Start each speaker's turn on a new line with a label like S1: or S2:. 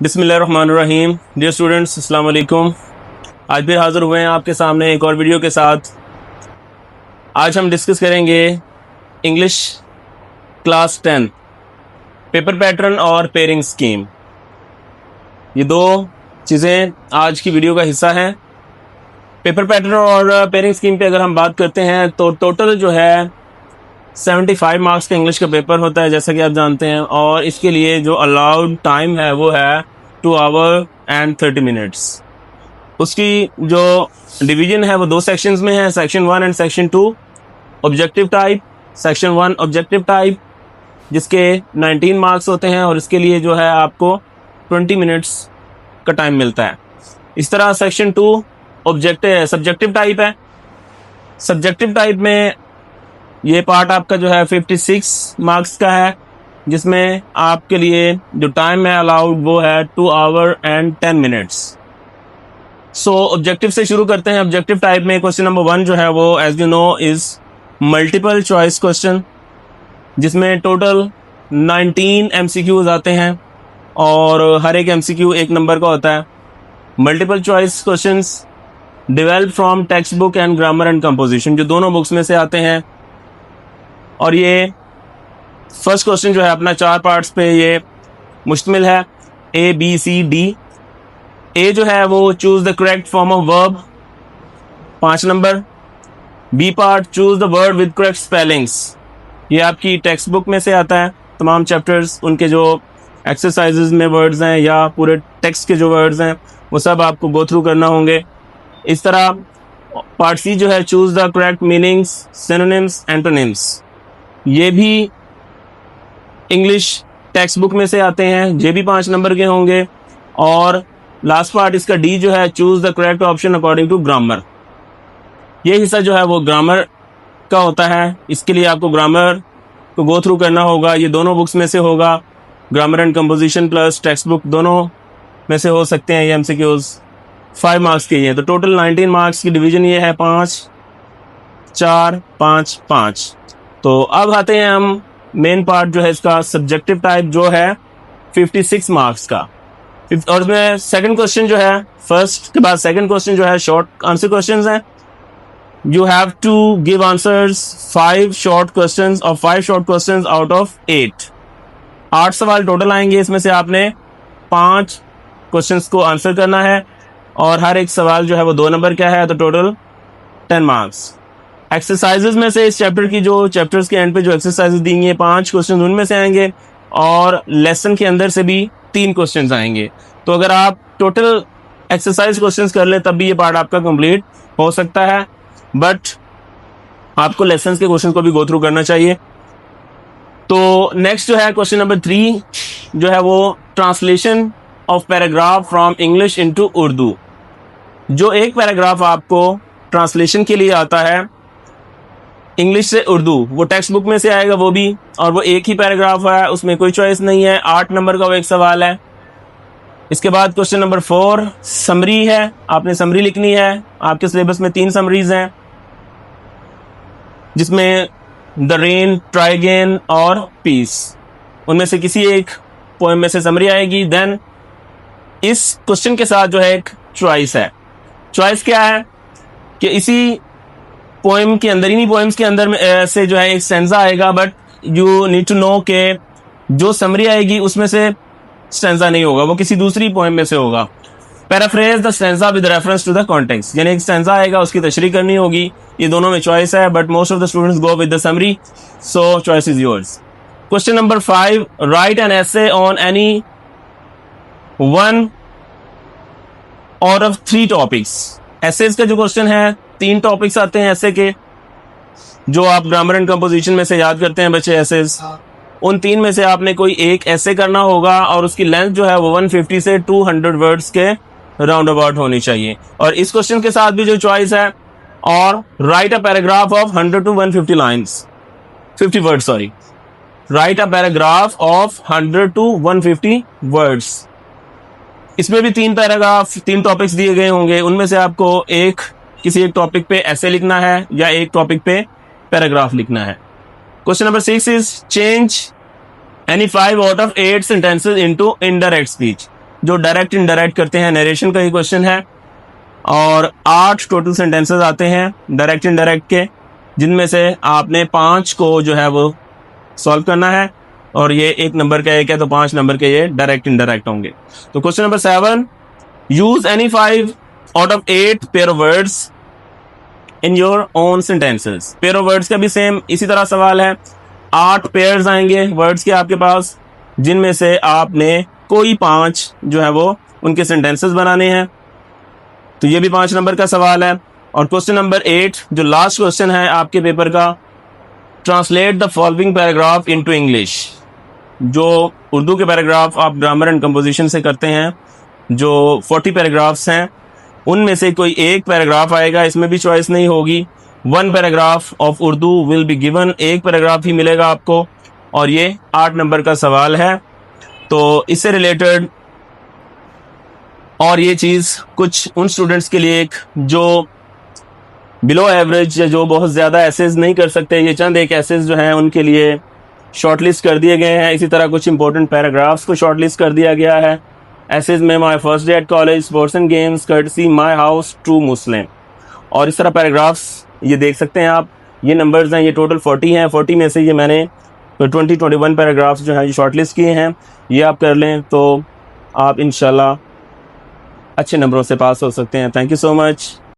S1: बिस्मिल्लाहिर्रहमानिर्रहीम। Dear students, अस्सलाम वालेकुम। आज भी हाज़िर हुए हैं आपके सामने एक और वीडियो के साथ। आज हम डिस्कस करेंगे इंग्लिश क्लास 10 पेपर पैटर्न और पेयरिंग स्कीम। ये दो चीज़ें आज की वीडियो का हिस्सा हैं। पेपर पैटर्न और पेयरिंग स्कीम पे अगर हम बात करते हैं तो टोटल जो है 75 मार्क्स का इंग्लिश का पेपर होता है, जैसा कि आप जानते हैं, और इसके लिए जो अलाउड टाइम है वो है 2 आवर एंड 30 मिनट्स। उसकी जो डिवीजन है वो दो सेक्शंस में है, section 1 and section 2। Objective type, section 1 objective type जिसके 19 मार्क्स होते हैं और इसके लिए जो है आपको 20 मिनट्स का टाइम मिलता है। इस तरह सेक्शन 2 सब्जेक्टिव टाइप है। सब्जेक्टिव टाइप में ये पार्ट आपका जो है 56 मार्क्स का है, जिसमें आपके लिए जो टाइम है अलाउड वो है 2 hour and 10 minutes. So objective से शुरू करते हैं। ऑब्जेक्टिव टाइप में क्वेश्चन नंबर 1 जो है वो as you know is multiple choice question, जिसमें टोटल 19 MCQs आते हैं और हर एक MCQ 1 नंबर का होता है। Multiple choice questions develop from text book and grammar and composition, जो दोनों बुक्स में से आते हैं। और ये फर्स्ट क्वेश्चन जो है अपना 4 पार्ट्स पे ये मुश्तमिल है, ABCD। ए जो है वो choose the correct form of verb, 5 number. B part choose the word with correct spellings, ये आपकी टेक्स्ट बुक में से आता है। तमाम चैप्टर्स, उनके जो एक्सरसाइजेज में वर्ड्स हैं या पूरे टेक्स्ट के जो वर्ड्स हैं वो सब आपको गो थ्रू करना होंगे। इस तरह पार्ट सी जो है choose the correct meanings, synonyms, antonyms, ये भी इंग्लिश टेक्स्ट बुक में से आते हैं, ये भी 5 नंबर के होंगे। और लास्ट पार्ट इसका डी जो है choose the correct option according to grammar, ये हिस्सा जो है वो ग्रामर का होता है। इसके लिए आपको ग्रामर को गो थ्रू करना होगा। ये दोनों बुक्स में से होगा, grammar and composition plus text book, दोनों में से हो सकते हैं ये MCQs। 5 मार्क्स के ये, तो टोटल 19 मार्क्स की डिवीजन ये है 5, 4, 5, 5। तो अब आते हैं हम मेन पार्ट जो है इसका सब्जेक्टिव टाइप, जो है 56 मार्क्स का। और इसमें सेकंड क्वेश्चन जो है, फर्स्ट के बाद सेकंड क्वेश्चन जो है शॉर्ट आंसर क्वेश्चंस हैं। You have to give answers 5 short questions और 5 शॉर्ट क्वेश्चंस आउट ऑफ 8। 8 सवाल टोटल आएंगे, इसमें से आपने 5 क्वेश्चंस को आंसर करना है और हर एक सवाल जो है वो 2 नंबर का है, तो टोटल 10 मार्क्स। एक्सरसाइजेज में से इस चैप्टर की जो चैप्टर्स के एंड पे जो एक्सरसाइजेज दी हैं 5 क्वेश्चन उनमें से आएंगे और लेसन के अंदर से भी 3 क्वेश्चंस आएंगे। तो अगर आप टोटल एक्सरसाइज क्वेश्चंस कर लें तब भी ये पार्ट आपका कंप्लीट हो सकता है, बट आपको लेसन के क्वेश्चन को भी गो थ्रू करना चाहिए। तो नेक्स्ट जो है क्वेश्चन नंबर 3 जो है वो translation of paragraph from English into Urdu. जो एक पैराग्राफ आपको ट्रांसलेशन के लिए आता है इंग्लिश से उर्दू, वो टेक्स्ट बुक में से आएगा वो भी, और वो एक ही पैराग्राफ है, उसमें कोई चॉइस नहीं है। 8 नंबर का वो एक सवाल है। इसके बाद क्वेश्चन नंबर 4 समरी है, आपने समरी लिखनी है। आपके सिलेबस में 3 समरीज हैं, जिसमें द रेन, ट्राई अगेन और पीस, उनमें से किसी एक पोएम में से समरी आएगी। देन इस क्वेश्चन के साथ जो है एक चॉइस है। चॉइस क्या है कि इसी पोएम के अंदर, इन्हीं पोएम्स के अंदर में से जो है एक स्टैंजा आएगा, but you need to know के जो समरी आएगी उसमें से स्टैंजा नहीं होगा, वो किसी दूसरी पोएम में से होगा। Paraphrase the stanza with reference to the context, यानी एक स्टैंजा आएगा उसकी तशरीह करनी होगी। ये दोनों में चॉइस है, but most of the students go with the summary, so choice is yours. Question number 5 right an essay on any one और ऑफ 3 टॉपिक्स। एसेज का जो क्वेश्चन है 3 टॉपिक्स आते हैं ऐसे के, जो आप ग्रामर एंड कंपोजिशन में से याद करते हैं बच्चे एसेज। उन 3 में से आपने कोई एक ऐसे करना होगा और उसकी लेंथ जो है वो 150 से 200 वर्ड्स के राउंड अबाउट होनी चाहिए। और इस क्वेश्चन के साथ भी जो चॉइस है, और right a paragraph of 100 to 150 lines, 50 words, sorry, right a paragraph of 100 to 150 words. इसमें भी 3 पैराग्राफ, 3 टॉपिक्स दिए गए होंगे, उनमें से आपको किसी एक टॉपिक पे ऐसे लिखना है या एक टॉपिक पे पैराग्राफ लिखना है। Question number 6 is change any 5 out of 8 sentences into indirect speech। जो डायरेक्ट इनडायरेक्ट करते हैं, नरेशन का ही क्वेश्चन है। और 8 टोटल सेंटेंसेस आते हैं डायरेक्ट इनडायरेक्ट के, जिनमें से आपने 5 को जो है वो सॉल्व करना है, और ये 1 नंबर का एक है तो 5 नंबर के ये डायरेक्ट इनडायरेक्ट होंगे। तो question number 7, use any 5 out of 8 pair of words in your own sentences. Pair of words का भी सेम इसी तरह सवाल है। 8 पेयर्स आएंगे वर्ड्स के आपके पास, जिनमें से आपने कोई 5 जो है वो उनके सेंटेंसेस बनाने हैं। तो ये भी 5 नंबर का सवाल है। और क्वेश्चन नंबर 8 जो लास्ट क्वेश्चन है आपके पेपर का, translate the following paragraph into English. जो उर्दू के पैराग्राफ आप ग्रामर एंड कंपोजिशन से करते हैं, जो 40 पैराग्राफ्स हैं, उनमें से कोई एक पैराग्राफ आएगा, इसमें भी चॉइस नहीं होगी। 1 paragraph of Urdu will be given, एक पैराग्राफ ही मिलेगा आपको, और ये 8 नंबर का सवाल है। तो इससे रिलेटेड और ये चीज़ कुछ उन स्टूडेंट्स के लिए, एक जो बिलो एवरेज या जो बहुत ज़्यादा एसेज नहीं कर सकते, ये चंद एक एसेज जो हैं उनके लिए शॉर्टलिस्ट कर दिए गए हैं। इसी तरह कुछ इंपॉर्टेंट पैराग्राफ्स को शॉर्टलिस्ट कर दिया गया है। एसेज में my first day at college, sports and games, courtesy my house, true Muslim, और इस तरह पैराग्राफ्स ये देख सकते हैं आप। ये नंबर्स हैं, ये टोटल 40 हैं। 40 में से ये मैंने 21 पैराग्राफ्स जो हैं शॉर्टलिस्ट किए हैं। ये आप कर लें तो आप इंशाल्लाह अच्छे नंबरों से पास हो सकते हैं। Thank you so much.